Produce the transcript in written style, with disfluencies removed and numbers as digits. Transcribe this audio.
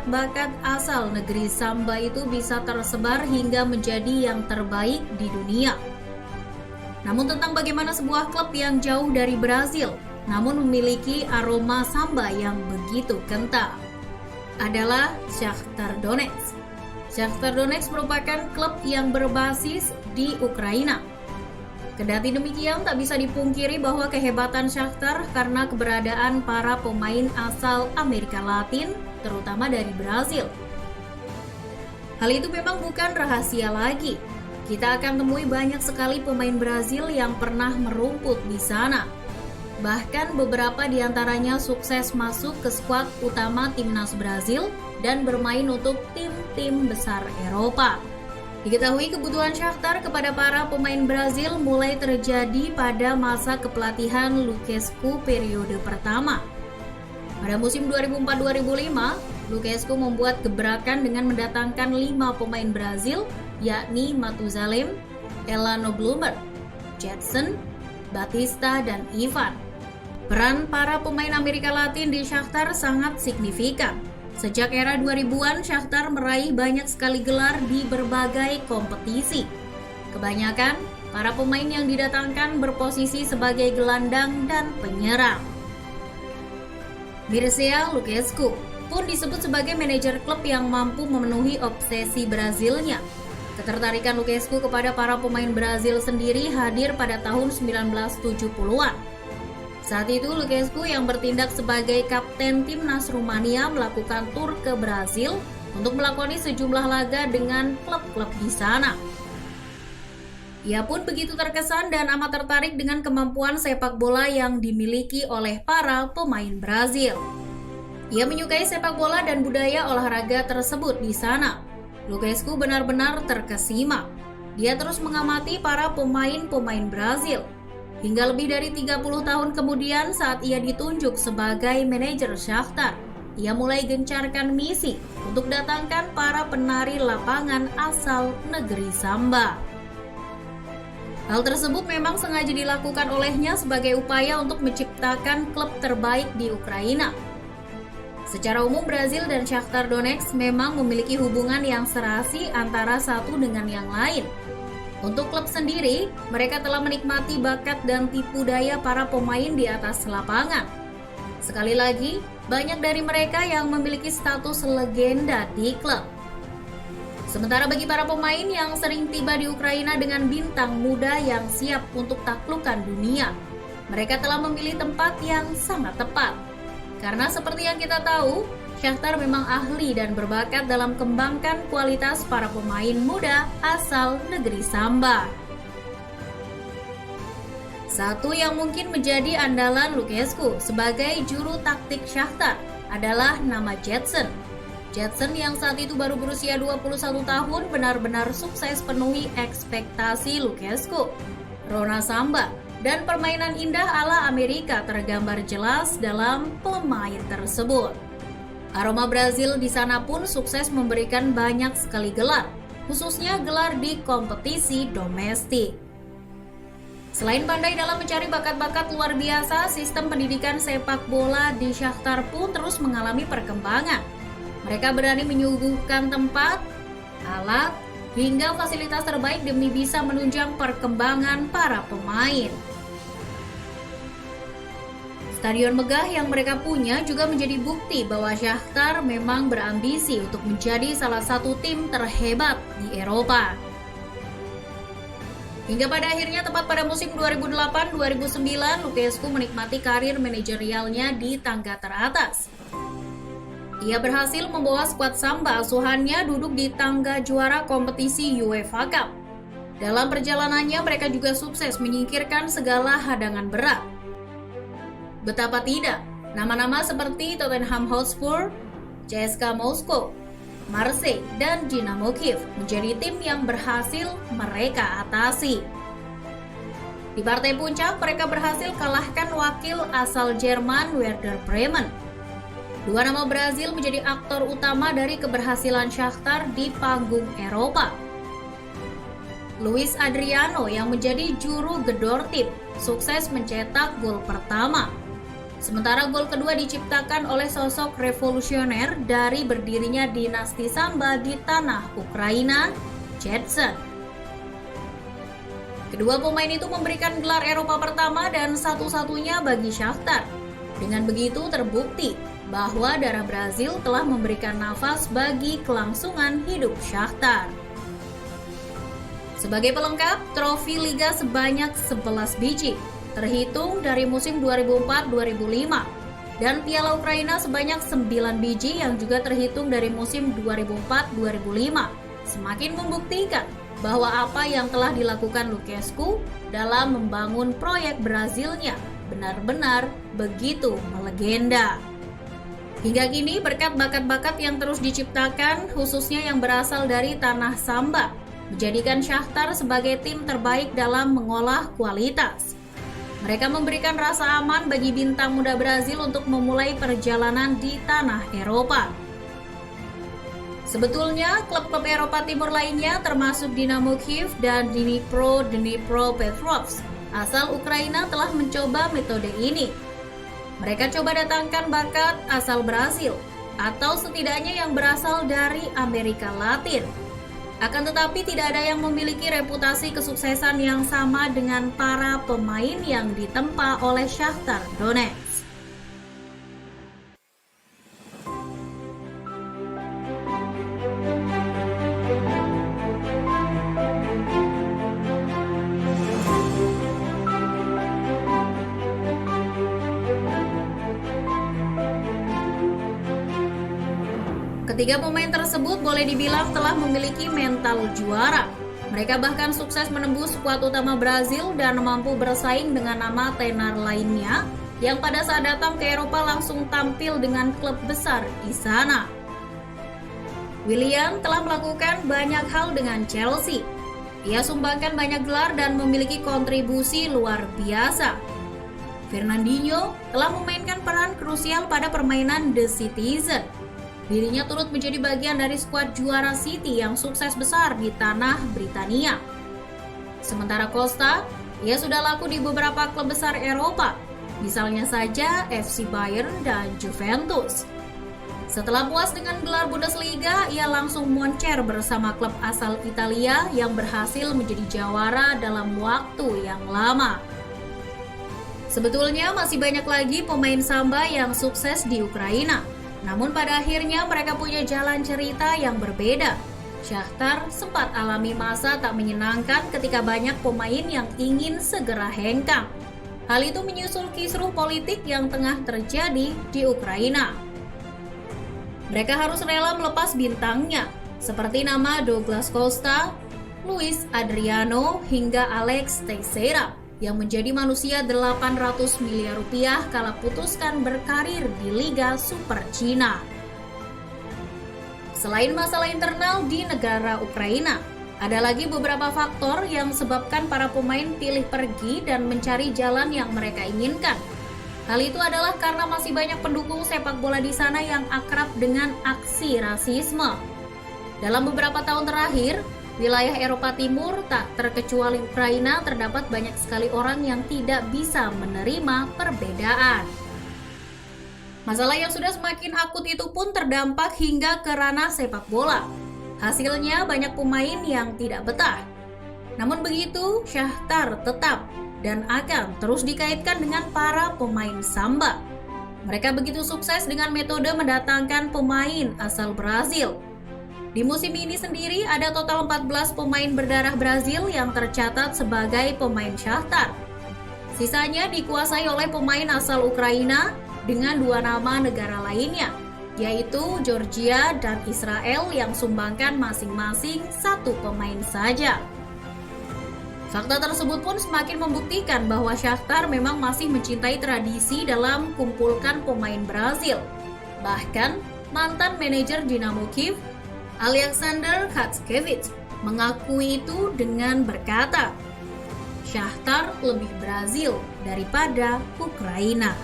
bakat asal negeri Samba itu bisa tersebar hingga menjadi yang terbaik di dunia. Namun tentang bagaimana sebuah klub yang jauh dari Brazil, namun memiliki aroma samba yang begitu kental, adalah Shakhtar Donetsk. Shakhtar Donetsk merupakan klub yang berbasis di Ukraina. Kendati demikian, tak bisa dipungkiri bahwa kehebatan Shakhtar karena keberadaan para pemain asal Amerika Latin, terutama dari Brazil. Hal itu memang bukan rahasia lagi. Kita akan temui banyak sekali pemain Brazil yang pernah merumput di sana. Bahkan beberapa di antaranya sukses masuk ke skuad utama timnas Brazil dan bermain untuk tim-tim besar Eropa. Diketahui kebutuhan Shakhtar kepada para pemain Brazil mulai terjadi pada masa kepelatihan Lucescu periode pertama. Pada musim 2004-2005, Lucescu membuat gebrakan dengan mendatangkan 5 pemain Brazil, yakni Matuzalem, Elano Bloomer, Jetson, Batista, dan Ivan. Peran para pemain Amerika Latin di Shakhtar sangat signifikan. Sejak era 2000-an, Shakhtar meraih banyak sekali gelar di berbagai kompetisi. Kebanyakan, para pemain yang didatangkan berposisi sebagai gelandang dan penyerang. Mircea Lucescu pun disebut sebagai manajer klub yang mampu memenuhi obsesi Brazilnya. Ketertarikan Lucescu kepada para pemain Brazil sendiri hadir pada tahun 1970-an. Saat itu Lucescu yang bertindak sebagai kapten timnas Rumania melakukan tur ke Brazil untuk melakoni sejumlah laga dengan klub-klub di sana. Ia pun begitu terkesan dan amat tertarik dengan kemampuan sepak bola yang dimiliki oleh para pemain Brazil. Ia menyukai sepak bola dan budaya olahraga tersebut di sana. Lucescu benar-benar terkesima. Dia terus mengamati para pemain-pemain Brazil. Hingga lebih dari 30 tahun kemudian saat ia ditunjuk sebagai manajer Shakhtar, ia mulai gencarkan misi untuk datangkan para penari lapangan asal negeri Samba. Hal tersebut memang sengaja dilakukan olehnya sebagai upaya untuk menciptakan klub terbaik di Ukraina. Secara umum Brazil dan Shakhtar Donetsk memang memiliki hubungan yang serasi antara satu dengan yang lain. Untuk klub sendiri, mereka telah menikmati bakat dan tipu daya para pemain di atas lapangan. Sekali lagi, banyak dari mereka yang memiliki status legenda di klub. Sementara bagi para pemain yang sering tiba di Ukraina dengan bintang muda yang siap untuk taklukan dunia, mereka telah memilih tempat yang sangat tepat. Karena seperti yang kita tahu, Shakhtar memang ahli dan berbakat dalam kembangkan kualitas para pemain muda asal negeri Samba. Satu yang mungkin menjadi andalan Lucescu sebagai juru taktik Shakhtar adalah nama Jetson. Jetson yang saat itu baru berusia 21 tahun benar-benar sukses penuhi ekspektasi Lucescu. Rona Samba dan permainan indah ala Amerika tergambar jelas dalam pemain tersebut. Aroma Brazil di sana pun sukses memberikan banyak sekali gelar, khususnya gelar di kompetisi domestik. Selain pandai dalam mencari bakat-bakat luar biasa, sistem pendidikan sepak bola di Shakhtar pun terus mengalami perkembangan. Mereka berani menyuguhkan tempat, alat, hingga fasilitas terbaik demi bisa menunjang perkembangan para pemain. Stadion megah yang mereka punya juga menjadi bukti bahwa Shakhtar memang berambisi untuk menjadi salah satu tim terhebat di Eropa. Hingga pada akhirnya tepat pada musim 2008-2009, Lucescu menikmati karir manajerialnya di tangga teratas. Ia berhasil membawa skuad Samba asuhannya duduk di tangga juara kompetisi UEFA Cup. Dalam perjalanannya mereka juga sukses menyingkirkan segala hadangan berat. Betapa tidak, nama-nama seperti Tottenham Hotspur, CSKA Moskow, Marseille, dan Dinamo Kiev menjadi tim yang berhasil mereka atasi. Di partai puncak, mereka berhasil kalahkan wakil asal Jerman Werder Bremen. Dua nama Brazil menjadi aktor utama dari keberhasilan Shakhtar di panggung Eropa. Luis Adriano yang menjadi juru gedor tim, sukses mencetak gol pertama. Sementara gol kedua diciptakan oleh sosok revolusioner dari berdirinya dinasti Samba di tanah Ukraina, Jetson. Kedua pemain itu memberikan gelar Eropa pertama dan satu-satunya bagi Shakhtar. Dengan begitu terbukti bahwa darah Brazil telah memberikan nafas bagi kelangsungan hidup Shakhtar. Sebagai pelengkap, trofi Liga sebanyak 11 biji, terhitung dari musim 2004-2005, dan Piala Ukraina sebanyak 9 biji yang juga terhitung dari musim 2004-2005, semakin membuktikan bahwa apa yang telah dilakukan Lukescu dalam membangun proyek Brazilnya benar-benar begitu melegenda. Hingga kini berkat bakat-bakat yang terus diciptakan, khususnya yang berasal dari tanah Samba, menjadikan Shakhtar sebagai tim terbaik dalam mengolah kualitas. Mereka memberikan rasa aman bagi bintang muda Brazil untuk memulai perjalanan di tanah Eropa. Sebetulnya, klub-klub Eropa Timur lainnya termasuk Dinamo Kyiv dan Dnipropetrovsk asal Ukraina telah mencoba metode ini. Mereka coba datangkan bakat asal Brazil atau setidaknya yang berasal dari Amerika Latin. Akan tetapi tidak ada yang memiliki reputasi kesuksesan yang sama dengan para pemain yang ditempa oleh Shakhtar Donetsk. Ketiga pemain tersebut boleh dibilang telah memiliki mental juara. Mereka bahkan sukses menembus skuad utama Brazil dan mampu bersaing dengan nama tenar lainnya yang pada saat datang ke Eropa langsung tampil dengan klub besar di sana. Willian telah melakukan banyak hal dengan Chelsea. Ia sumbangkan banyak gelar dan memiliki kontribusi luar biasa. Fernandinho telah memainkan peran krusial pada permainan The Citizen. Dirinya turut menjadi bagian dari skuad juara City yang sukses besar di tanah Britania. Sementara Costa, ia sudah laku di beberapa klub besar Eropa, misalnya saja FC Bayern dan Juventus. Setelah puas dengan gelar Bundesliga, ia langsung moncer bersama klub asal Italia yang berhasil menjadi jawara dalam waktu yang lama. Sebetulnya masih banyak lagi pemain Samba yang sukses di Ukraina. Namun pada akhirnya mereka punya jalan cerita yang berbeda. Shakhtar sempat alami masa tak menyenangkan ketika banyak pemain yang ingin segera hengkang. Hal itu menyusul kisruh politik yang tengah terjadi di Ukraina. Mereka harus rela melepas bintangnya, seperti nama Douglas Costa, Luis Adriano, hingga Alex Teixeira, yang menjadi manusia 800 miliar rupiah kala putuskan berkarir di Liga Super Cina. Selain masalah internal di negara Ukraina, ada lagi beberapa faktor yang sebabkan para pemain pilih pergi dan mencari jalan yang mereka inginkan. Hal itu adalah karena masih banyak pendukung sepak bola di sana yang akrab dengan aksi rasisme. Dalam beberapa tahun terakhir, wilayah Eropa Timur, tak terkecuali Ukraina, terdapat banyak sekali orang yang tidak bisa menerima perbedaan. Masalah yang sudah semakin akut itu pun terdampak hingga ke ranah sepak bola. Hasilnya banyak pemain yang tidak betah. Namun begitu, Shakhtar tetap dan akan terus dikaitkan dengan para pemain Samba. Mereka begitu sukses dengan metode mendatangkan pemain asal Brazil. Di musim ini sendiri ada total 14 pemain berdarah Brazil yang tercatat sebagai pemain Shakhtar. Sisanya dikuasai oleh pemain asal Ukraina dengan 2 nama negara lainnya, yaitu Georgia dan Israel yang sumbangkan masing-masing 1 pemain saja. Fakta tersebut pun semakin membuktikan bahwa Shakhtar memang masih mencintai tradisi dalam kumpulkan pemain Brazil. Bahkan mantan manajer Dinamo Kyiv, Alexander Hatzkevich, mengakui itu dengan berkata, "Shakhtar lebih Brazil daripada Ukraina."